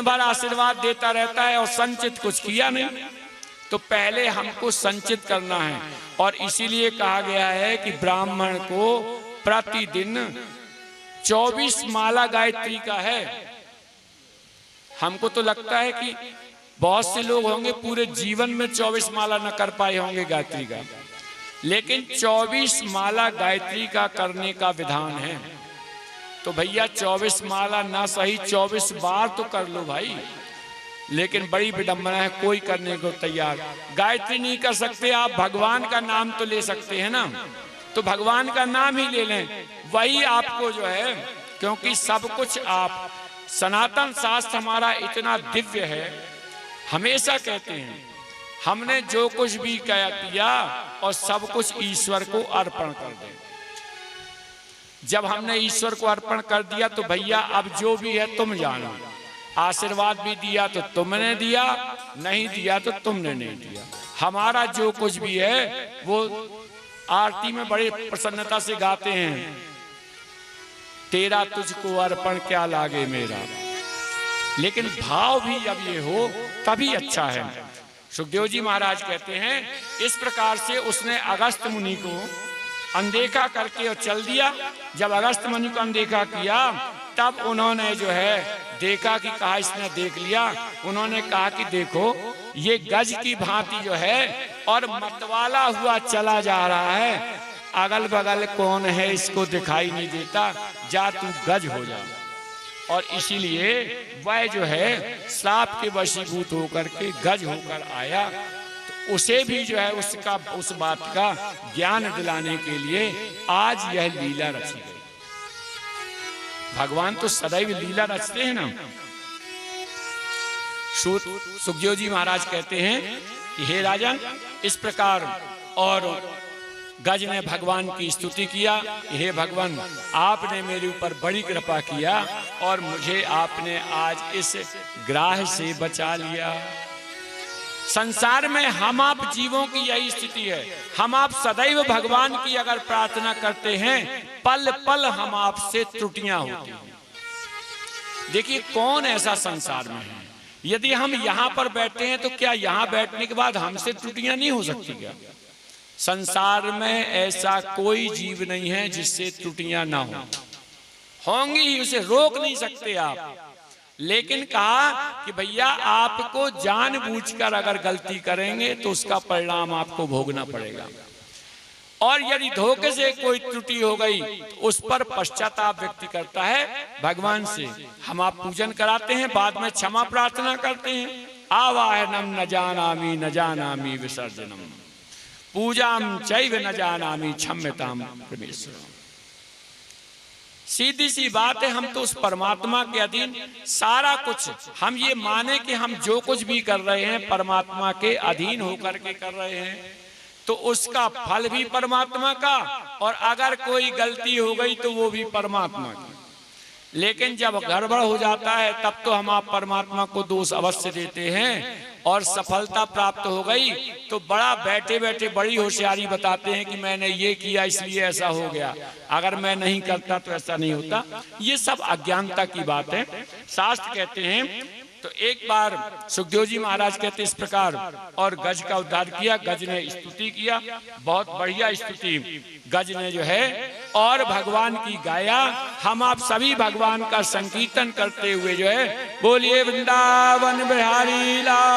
भर आशीर्वाद देता रहता है और संचित कुछ किया नहीं। तो पहले हमको संचित करना है, और इसीलिए कहा गया है कि ब्राह्मण को प्रतिदिन 24 माला गायत्री का है। हमको तो लगता है कि बहुत से लोग होंगे पूरे जीवन में 24 माला न कर पाए होंगे गायत्री का, लेकिन 24 माला गायत्री का करने का विधान है। तो भैया 24 माला ना सही 24 बार तो कर लो भाई, लेकिन बड़ी विडंबना है कोई करने को तैयार। गायत्री नहीं कर सकते आप, भगवान का नाम तो ले सकते हैं ना, तो भगवान का नाम ही ले लें, वही आपको जो है, क्योंकि सब कुछ आप, सनातन शास्त्र हमारा इतना दिव्य है, हमेशा कहते हैं हमने जो कुछ भी किया और सब कुछ ईश्वर को अर्पण कर दें। जब हमने ईश्वर को अर्पण कर दिया तो भैया अब जो भी है तुम जानो, आशीर्वाद भी दिया तो तुमने दिया, नहीं दिया तो तुमने नहीं दिया। हमारा जो कुछ भी है वो आरती में बड़ी प्रसन्नता से गाते हैं, तेरा तुझको अर्पण क्या लागे मेरा। लेकिन भाव भी जब ये हो तभी अच्छा है। सुखदेव जी महाराज कहते हैं इस प्रकार से उसने अगस्त्य मुनि को अनदेखा करके और चल दिया। जब अगस्त्य मुनि को अनदेखा किया तब उन्होंने जो है देखा कि कहा इसने देख लिया। उन्होंने कहा कि देखो ये गज की भांति जो है और मतवाला हुआ चला जा रहा है, अगल बगल कौन है इसको दिखाई नहीं देता, जा तू गज हो जा। और इसीलिए वह जो है सांप के वशीभूत होकर के गज होकर आया। तो उसे भी जो है उसका उस बात का ज्ञान दिलाने के लिए आज यह लीला रची गई। भगवान तो सदैव लीला रचते हैं ना। सुखदेव जी महाराज कहते हैं कि हे राजन, इस प्रकार और गज ने भगवान की स्तुति किया, हे भगवान आपने मेरे ऊपर बड़ी कृपा किया और मुझे आपने आज इस ग्राह से बचा लिया। संसार में हम आप जीवों की यही स्थिति है, हम आप सदैव भगवान की अगर प्रार्थना करते हैं पल पल हम आपसे त्रुटियां होती हैं। देखिए कौन ऐसा संसार में है, यदि हम यहां पर बैठे हैं तो क्या यहां बैठने के बाद हमसे त्रुटियां नहीं हो सकती क्या? संसार में ऐसा कोई जीव नहीं है जिससे त्रुटियां ना हो, होंगी ही, उसे रोक नहीं सकते आप। लेकिन कहा कि भैया आपको जानबूझकर अगर गलती करेंगे तो उसका परिणाम आपको भोगना पड़ेगा, और यदि धोखे से कोई त्रुटि हो गई तो उस पर पश्चाताप व्यक्ति करता है भगवान से। हम आप पूजन कराते हैं, बाद में क्षमा प्रार्थना करते हैं, आवाहनम न जानामि न जानामि विसर्जनम पूजाम चैव न जानामि क्षम्यताम परमेश्वर। सीधी सी बात है, हम तो उस परमात्मा के अधीन सारा कुछ, हम ये माने कि हम जो कुछ भी कर रहे हैं परमात्मा के अधीन होकर के कर रहे हैं, तो उसका फल भी परमात्मा का, और अगर कोई गलती हो गई तो वो भी परमात्मा की। लेकिन जब गड़बड़ हो जाता है तब तो हम आप परमात्मा को दोष अवश्य देते हैं, और सफलता प्राप्त हो गई तो बड़ा बैठे बैठे बड़ी होशियारी बताते हैं कि मैंने ये किया इसलिए ऐसा हो गया, अगर मैं नहीं करता तो ऐसा नहीं होता। ये सब अज्ञानता की बात है। शास्त्र कहते हैं, तो एक बार सुखदेव जी महाराज कहते इस प्रकार और गज का उद्धार किया। गज ने स्तुति किया, बहुत बढ़िया स्तुति गज ने जो है और भगवान की गाया। हम आप सभी भगवान का संकीर्तन करते हुए जो है बोलिए वृंदावन बिहारी लाल